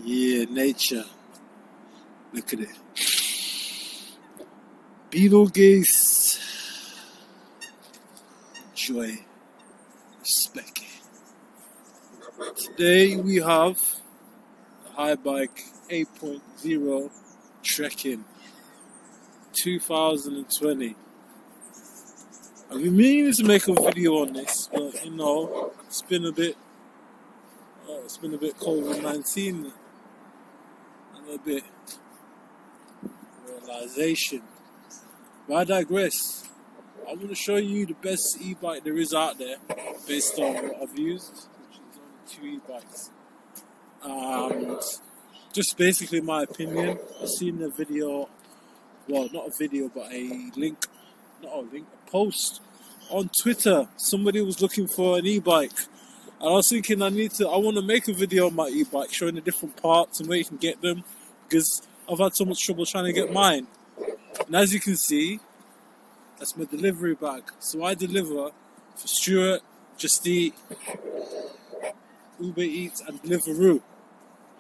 Yeah, nature. Look at it. Beetlegeese. Joy. Respect. Today we have the Haibike 8.0 Trekking 2020. I've been meaning to make a video on this, but it's been a bit COVID-19 and a bit realization. But I digress. I want to show you the best e-bike there is out there based on what I've used, which is only 2 e-bikes. Just basically my opinion. I've seen a video, well, not a video, but a post on Twitter. Somebody was looking for an e-bike. And I was thinking I want to make a video on my e-bike showing the different parts and where you can get them, because I've had so much trouble trying to get mine. And as you can see, that's my delivery bag. So I deliver for Stuart, Just Eat, Uber Eats and Deliveroo.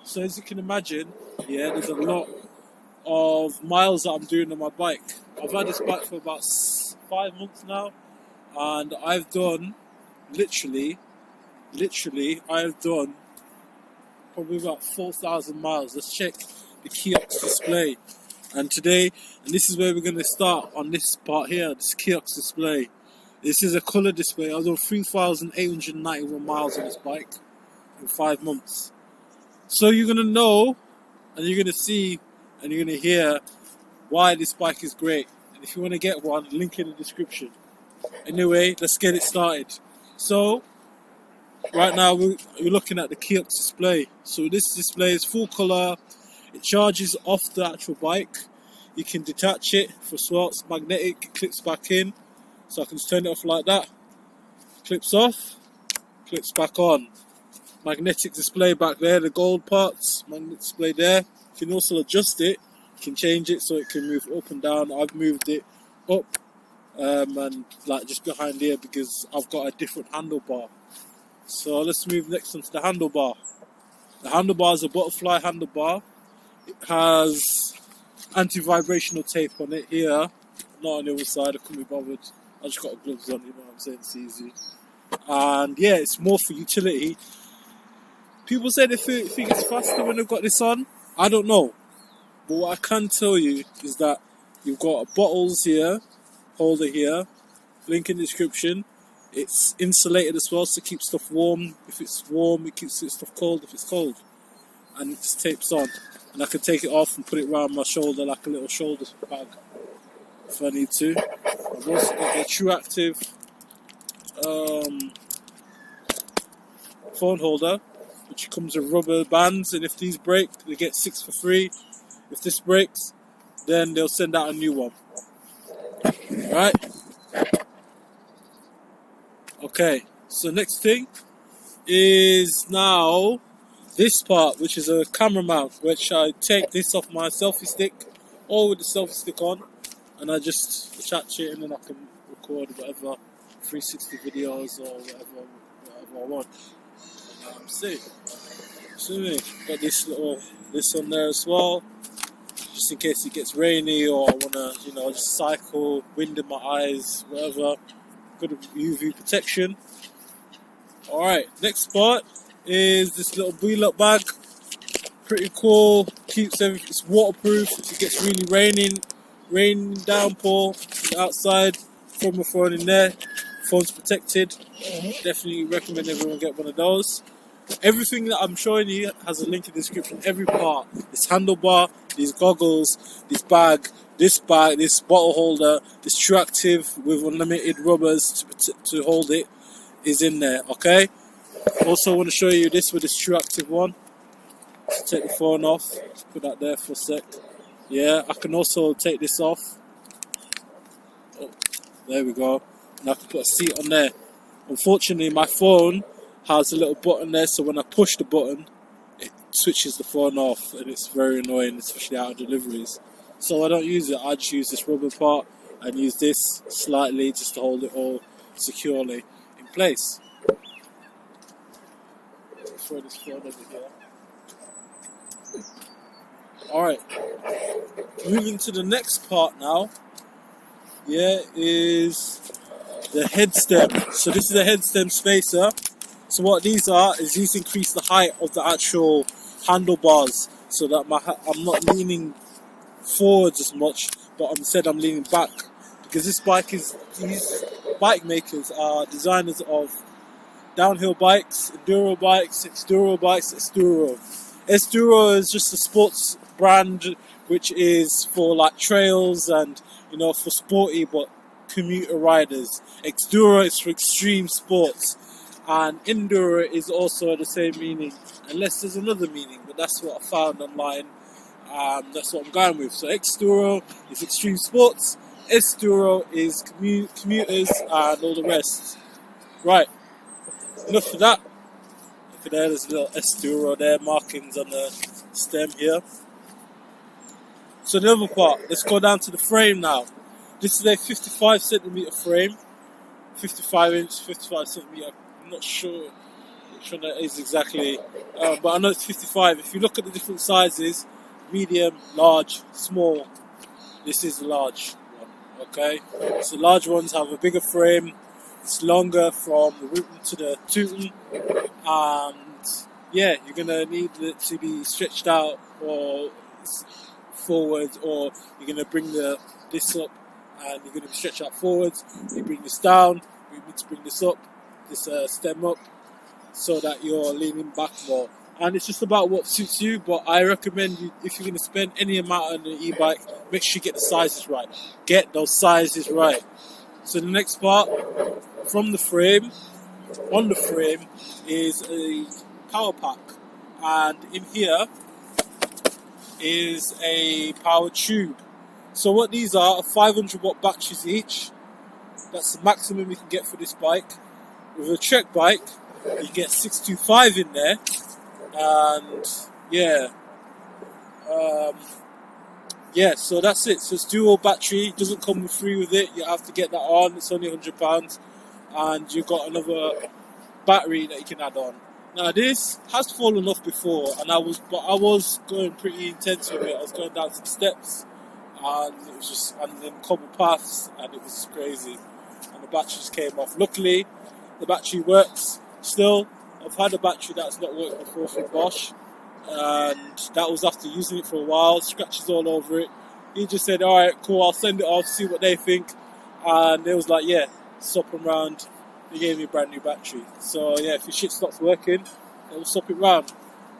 So as you can imagine, there's a lot of miles that I'm doing on my bike. I've had this bike for about 5 months now, and I've done literally I've done probably about 4,000 miles. Let's check the kiosk display. And this is where we're going to start on this part here, this kiosk display. This is a colour display. I've done 3,891 miles on this bike in 5 months. So you're going to know, and you're going to see, and you're going to hear why this bike is great. And if you want to get one, link in the description. Anyway, let's get it started. So, right now we're looking at the kiosk display. So this display is full colour. It charges off the actual bike. You can detach it for swaps, magnetic, it clips back in. So I can just turn it off like that. Clips off, clips back on. Magnetic display back there, the gold parts, magnetic display there. You can also adjust it. You can change it so it can move up and down. I've moved it up and like just behind here because I've got a different handlebar. So let's move next onto the handlebar. The handlebar is a butterfly handlebar. It has anti-vibrational tape on it here, not on the other side. I couldn't be bothered. I just got gloves on, you know what I'm saying, it's easy. And yeah, it's more for utility. People say they think it's faster when they've got this on. I don't know. But what I can tell you is that you've got bottles here, holder here, link in the description. It's insulated as well, so it keeps stuff warm. If it's warm, it keeps stuff cold if it's cold. And it just tapes on. And I can take it off and put it around my shoulder like a little shoulder bag if I need to. I've also got a True Active phone holder, which comes with rubber bands, and if these break, they get 6 for free. If this breaks, then they'll send out a new one. Right? Okay, so next thing is now this part, which is a camera mount, which I take this off my selfie stick, or with the selfie stick on, and I just attach it, and then I can record whatever 360 videos or whatever I want. I'm safe. So got this on there as well, just in case it gets rainy or I wanna, just cycle, wind in my eyes, whatever. Good UV protection. Alright, next part is this little wheel-up bag. Pretty cool. Keeps everything. It's waterproof. If it gets really rain downpour outside, throw my phone in there. Phone's protected. Definitely recommend everyone get one of those. Everything that I'm showing you has a link in the description. Every part. This handlebar, these goggles, this bag, this bottle holder, this True Active with unlimited rubbers to hold it is in there, okay? Also want to show you this with this True Active one. Let's take the phone off. Let's put that there for a sec. Yeah, I can also take this off. Oh, there we go. And I can put a seat on there. Unfortunately, my phone has a little button there, so when I push the button, it switches the phone off, and it's very annoying, especially out of deliveries. So I don't use it. I just use this rubber part and use this slightly just to hold it all securely in place. Throw this phone over here. Alright, moving to the next part now. Yeah, is the head stem. So this is a head stem spacer. So what these are is these increase the height of the actual handlebars, so that I'm not leaning forwards as much, but instead I'm leaning back, because these bike makers are designers of downhill bikes, enduro bikes, Sduro bikes, Sduro. Sduro is just a sports brand which is for like trails and, you know, for sporty but commuter riders. Sduro is for extreme sports, and enduro is also the same meaning, unless there's another meaning, but that's what I found online. That's what I'm going with. So Sduro is extreme sports, Sduro is commuters, and all the rest. Right, enough of that. Look at there, there's a little Sduro there, markings on the stem here. So the other part, let's go down to the frame now. This is a 55cm frame, 55 inch, 55cm. I'm not sure which one that is exactly, but I know it's 55. If you look at the different sizes, medium, large, small, this is the large one, okay? So large ones have a bigger frame, it's longer from the rootin to the tootin, and yeah, you're going to need it to be stretched out or forwards, or you're going to bring this up and you're going to stretch out forwards. You bring this down, you need to bring this up, this stem up, so that you're leaning back more. And it's just about what suits you, but I recommend you, if you're going to spend any amount on an e-bike, make sure you get the sizes right. Get those sizes right. So the next part, from the frame, on the frame, is a power pack. And in here is a power tube. So what these are 500 watt batteries each. That's the maximum you can get for this bike. With a Trek bike, you get 625 in there. And so that's it. So it's dual battery, doesn't come free with it, you have to get that on. It's only £100, and you've got another battery that you can add on. Now this has fallen off before, and I was going pretty intense with it. I was going down some steps, and it was just, and then cobble paths, and it was crazy, and the batteries came off. Luckily the battery works still. I've had a battery that's not worked before from Bosch, and that was after using it for a while, scratches all over it. He just said, alright, cool, I'll send it off, see what they think. And they was like, yeah, swap them round. They gave me a brand new battery. So yeah, if your shit stops working, they'll swap it round.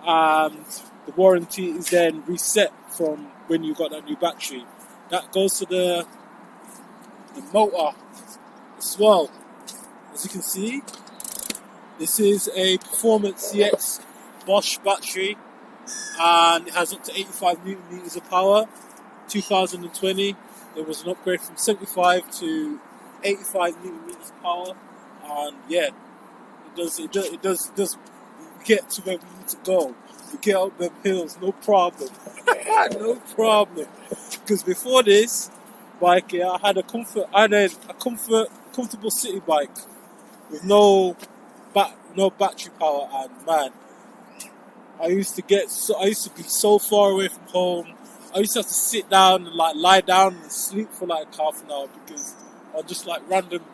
And the warranty is then reset from when you got that new battery. That goes to the motor as well. As you can see, this is a Performance CX Bosch battery, and it has up to 85 newton meters of power. 2020, there was an upgrade from 75 to 85 newton meters of power, and yeah, it does get to where we need to go. We get up them hills, no problem, no problem. Because before this bike, I had a comfortable city bike with no battery power, and man, I used to be so far away from home. I used to have to sit down and like lie down and sleep for like half an hour, because on just like random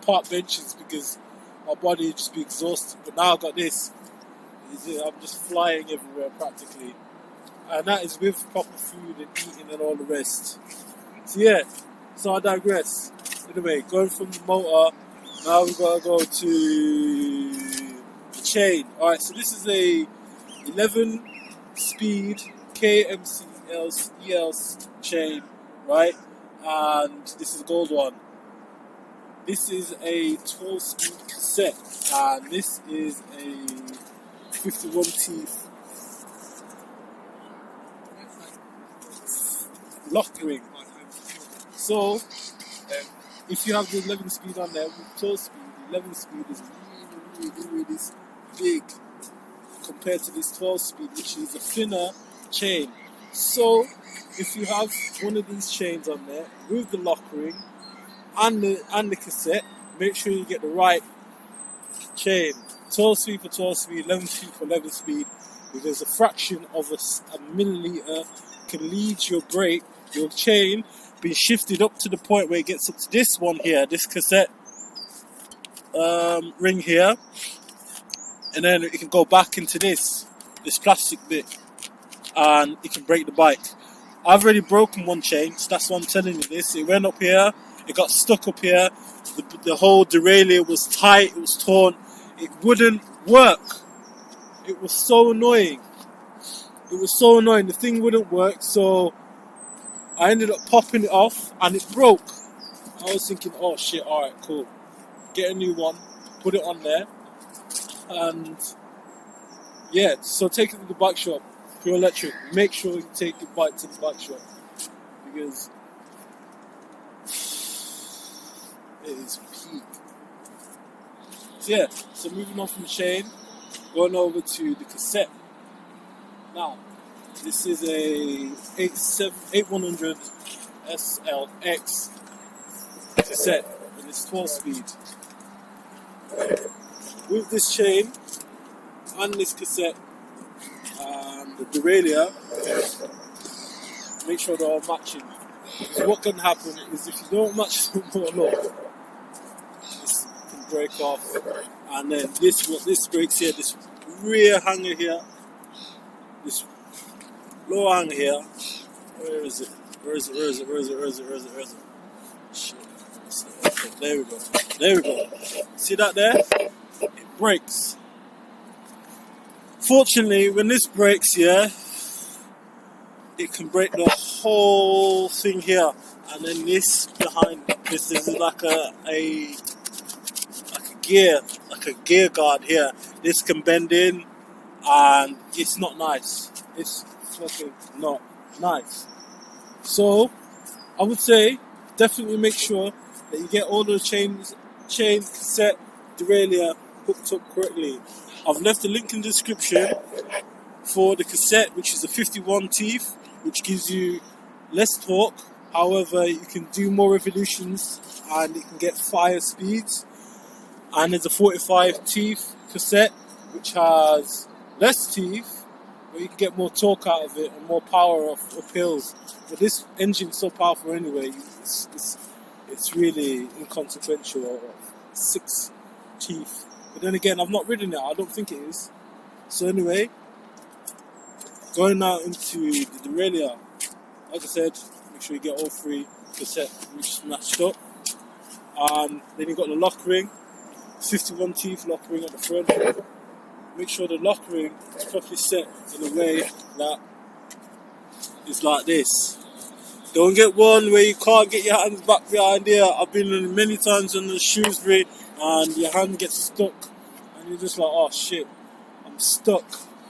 park benches, because my body would just be exhausted. But now I got this, I'm just flying everywhere practically, and that is with proper food and eating and all the rest. So yeah, so I digress. Anyway, going from the motor, now we've got to go to the chain. Alright, so this is a 11 speed KMC ELS chain, right? And this is a gold one. This is a 12 speed cassette, and this is a 51 teeth lock ring. So if you have the 11 speed on there, with 12 speed, the 11 speed is really big compared to this 12 speed, which is a thinner chain. So if you have one of these chains on there with the lock ring and the cassette, make sure you get the right chain. 12 speed for 12 speed, 11 speed for 11 speed. because a fraction of a milliliter can lead your brake, your chain, being shifted up to the point where it gets up to this one here, this cassette ring here, and then it can go back into this plastic bit, and it can break the bike. I've already broken one chain, so that's why I'm telling you this. It went up here, it got stuck up here, the whole derailleur was tight, it was torn, it wouldn't work. It was so annoying. The thing wouldn't work, so I ended up popping it off and it broke. I was thinking, oh shit, alright, cool. Get a new one, put it on there, and yeah, so take it to the bike shop. If you're electric, make sure you take your bike to the bike shop, because it is peak. So yeah, so moving on from the chain, going over to the cassette. Now, this is a 8100 SLX cassette, and it's 12 speed. With this chain and this cassette and the derailleur, make sure they're all matching. Because what can happen is if you don't match them all up, this can break off, and then this breaks here, this rear hanger here, this lower hanger here. Where is it? Shit. There we go. See that there? It breaks. Fortunately, when this breaks, yeah, it can break the whole thing here, and then this behind this is like a gear guard here. This can bend in, and it's not nice. It's fucking not nice. So I would say definitely make sure that you get all the chain, cassette, derailleur hooked up correctly. I've left a link in the description for the cassette, which is a 51 teeth, which gives you less torque. However, you can do more revolutions and it can get higher speeds. And there's a 45 teeth cassette, which has less teeth, but you can get more torque out of it and more power up hills. But this engine's so powerful anyway, it's really inconsequential. 6 teeth. But then again, I've not ridden it, I don't think it is. So anyway, going now into the derailleur. Like I said, make sure you get all 3 cassette which matched up. Then you've got the lock ring, 51 teeth lock ring at the front. Make sure the lock ring is properly set in a way that it's like this. Don't get one where you can't get your hands back behind here. I've been in many times on the Shrewsbury and your hand gets stuck and you're just like, oh shit, I'm stuck.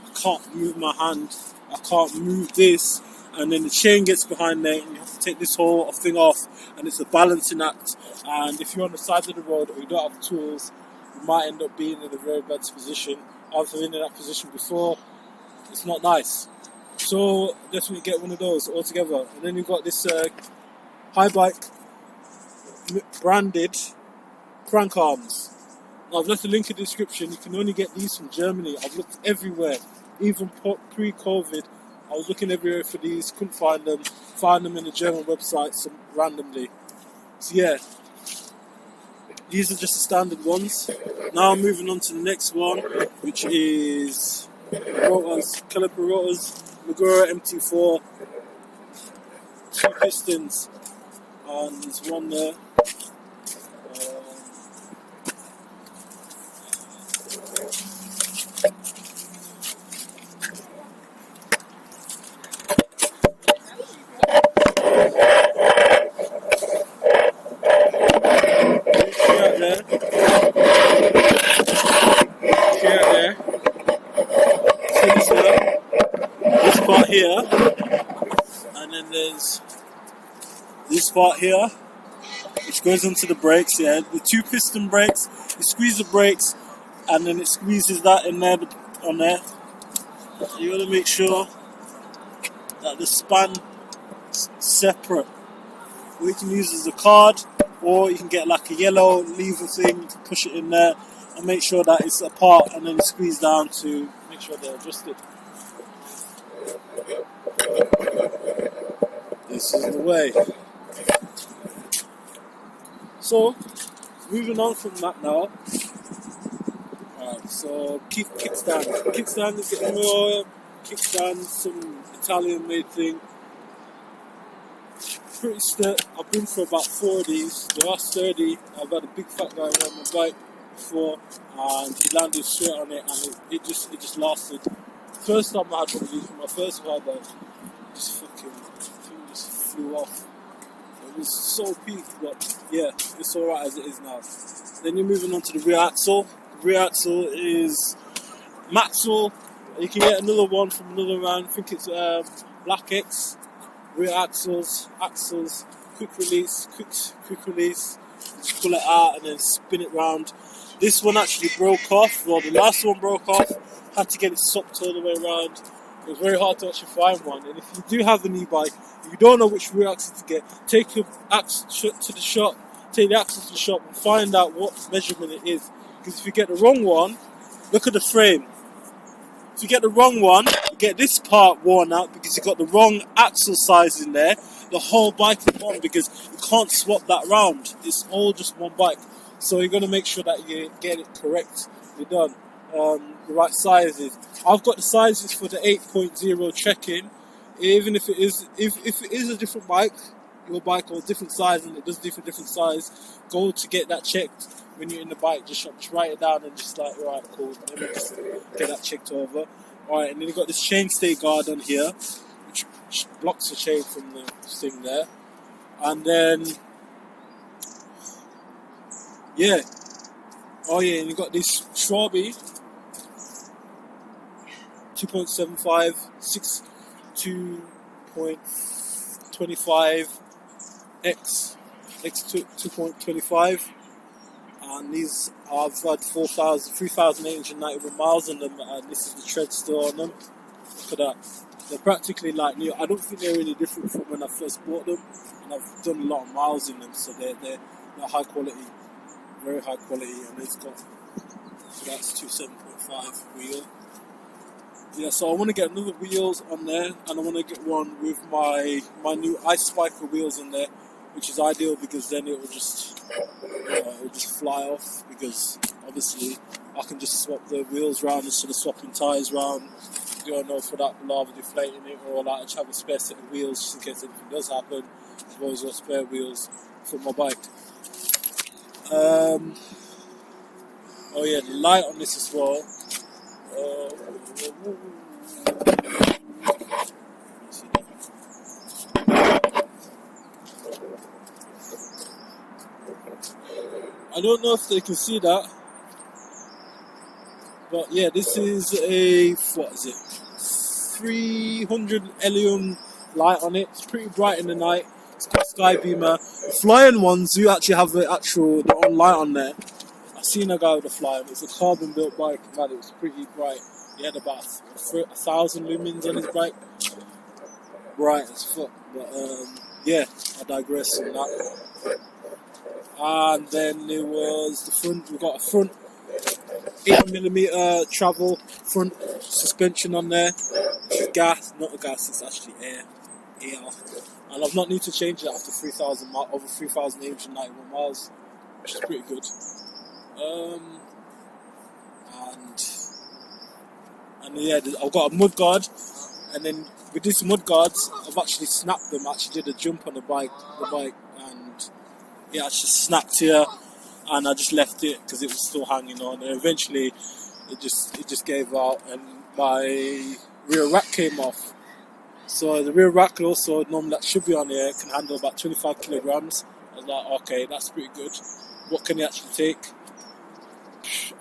I can't move my hand. I can't move this. And then the chain gets behind there and you have to take this whole thing off, and it's a balancing act. And if you're on the side of the road or you don't have tools, you might end up being in a very bad position. I've been in that position before. It's not nice. So definitely get one of those altogether. And then you've got this Haibike branded crank arms. I've left a link in the description. You can only get these from Germany. I've looked everywhere, even pre-COVID. I was looking everywhere for these, couldn't find them. Found them in the German website randomly. So yeah, these are just the standard ones. Now I'm moving on to the next one, which is Rotors, caliper rotors, Magura MT4, 2 pistons, and there's one there. Here, and then there's this part here which goes onto the brakes. Yeah, the 2 piston brakes, you squeeze the brakes and then it squeezes that in there on there. You want to make sure that the span is separate. What you can use as a card, or you can get like a yellow lever thing to push it in there and make sure that it's apart, and then squeeze down to make sure they're adjusted. axles in the way. So, moving on from that now. Alright, so kickstand. Kickstand is getting more. Kickstand, some Italian made thing. Pretty sturdy. I've been for about 4 of these. They are sturdy. I've had a big fat guy on my bike before, and he landed straight on it, and it just lasted. First time I had one of these for my first ride, the thing just flew off. It was so peak, but yeah, it's alright as it is now. Then you're moving on to the rear axle. The rear axle is Maxle. You can get another one from another man. I think it's Black X. Rear axles, quick release. Just pull it out and then spin it round. This one actually broke off. Well, the last one broke off. Had to get it sopped all the way around. It was very hard to actually find one. And if you do have an e-bike, if you don't know which rear axle to get, take your axle to the shop. Take the axle to the shop and find out what measurement it is. Because if you get the wrong one, look at the frame. If you get the wrong one, you get this part worn out because you got the wrong axle size in there. The whole bike is wrong because you can't swap that round. It's all just one bike. So you're going to make sure that you get it correct. You're done. The right sizes. I've got the sizes for the 8.0 Trekking. Even if it is a different bike, your bike or a different size and it does different size, go to get that checked. When you're in the bike, just write it down and just like, right, cool, let me just get that checked over. Alright, and then you've got this chain stay guard on here, which blocks the chain from the thing there. And then, yeah. Oh yeah, and you've got this Schwalbe 2.75, 2.25 X 2.25. And these I've had 3,891 miles on them, and this is the tread still on them. Look at that. They're practically like new. I don't think they're really different from when I first bought them, and I've done a lot of miles in them, so they're high quality, very high quality, and it's got, so that's 27.5 wheel. Yeah, so I want to get another wheels on there, and I want to get one with my new Ice Spiker wheels on there, which is ideal because then it will just fly off, because obviously I can just swap the wheels round instead of swapping tyres round. You don't know for that lava deflating it or like, I just have a spare set of wheels just in case anything does happen. I've always got spare wheels for my bike. Oh yeah, the light on this as well. I don't know if they can see that, but yeah, this is a, 300 Aluminium light on it. It's pretty bright in the night. It's got sky beamer. The flying ones do actually have the own light on there. I seen a guy with a flying. It's a carbon built bike, man. It was pretty bright. He had about 1,000 lumens on his bike. Bright as fuck. But yeah, I digress on that. And then there was the front. We got a front 8mm travel front suspension on there. It's gas, not a gas. It's actually air. And I've not need to change it after 3,000 miles, over 3,891 miles, which is pretty good. And yeah, I've got a mudguard, and then with these mudguards, I've actually snapped them. I actually did a jump on the bike, and yeah, I just snapped here, and I just left it because it was still hanging on, and eventually it just gave out, and my rear rack came off. So the rear rack also, normally that should be on here, can handle about 25 kilograms. I was like, okay, that's pretty good. What can it actually take?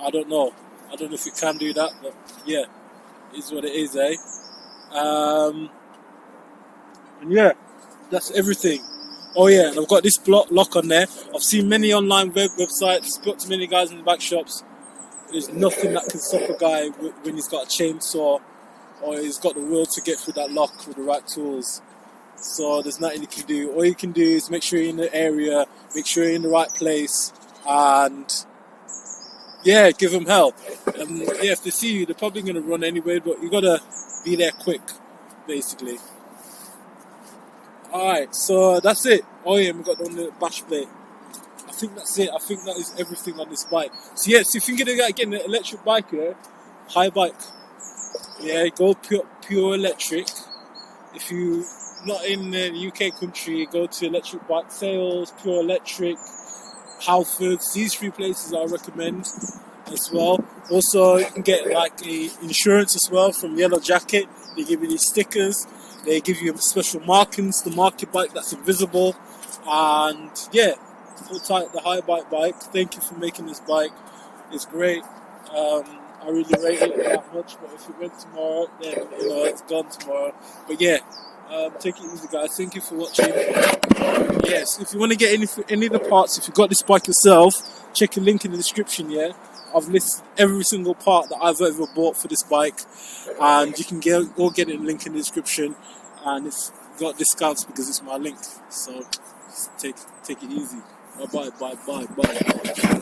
I don't know if it can do that, but yeah, it is what it is, eh? And yeah, that's everything. Oh yeah, and I've got this lock on there. I've seen many online websites, spoke to many guys in the bike shops. There's nothing that can stop a guy when he's got a chainsaw or he's got the will to get through that lock with the right tools. So there's nothing you can do. All you can do is make sure you're in the area, make sure you're in the right place, and yeah, give them help. And yeah, if they see you, they're probably going to run anyway, but you got to be there quick, basically. Alright, so that's it. Oh yeah, we got on the bash plate. I think that's it. I think that is everything on this bike. So yeah, so if you're thinking of getting an electric bike, yeah, Haibike. Yeah, go pure electric. If you not in the UK country, go to electric bike sales, pure electric, Halfords. These 3 places I recommend as well. Also, you can get like a insurance as well from Yellow Jacket. They give you these stickers. They give you special markings to mark your bike that's invisible. And yeah, hold tight the Haibike bike. Thank you for making this bike. It's great. I really rate it that much, but if it went tomorrow, then it's gone tomorrow. But yeah, take it easy, guys. Thank you for watching. Yes, if you want to get any of the parts, if you've got this bike yourself, check a link in the description. Yeah, I've listed every single part that I've ever bought for this bike, and you can go get it in the link in the description, and it's got discounts because it's my link. So take it easy. Bye.